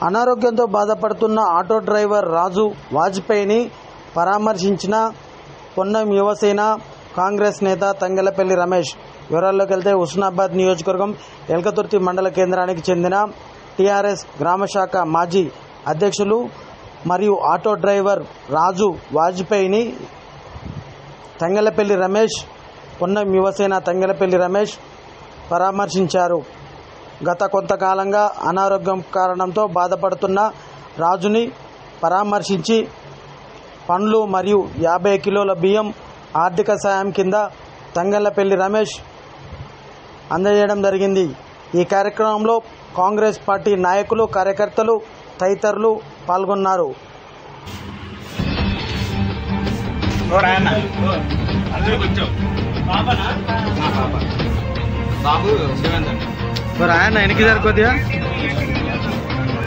అనారోగ్యంతో బాధపడుతున్న auto driver రాజు వాజ్పేయిని పరామర్శించిన పొన్నం యువసేన కాంగ్రెస్ నేత తంగెలపల్లి రమేష్. వివరాల్లోకి వెళ్తే హుస్నాబాద్ నియోజకవర్గం ఎల్కతుర్తి మండల కేంద్రానికి చెందిన టీఆర్ఎస్ గ్రామశాఖ మాజీ అధ్యక్షులు మరియు ఆటో డ్రైవర్ రాజు వాజ్పేయిని తంగెలపల్లి రమేష్, పొన్నం యువసేన తంగెలపల్లి రమేష్ పరామర్శించారు. గత కొంతకాలంగా అనారోగ్యం కారణంతో బాధపడుతున్న రాజుని పరామర్శించి పండ్లు మరియు 50 కిలోల బియ్యం ఆర్థిక సాయం కింద తంగెలపల్లి రమేష్ అందజేయడం జరిగింది. ఈ కార్యక్రమంలో కాంగ్రెస్ పార్టీ నాయకులు, కార్యకర్తలు తదితరులు పాల్గొన్నారు. ఆయన ఎనికి కొద్దిగా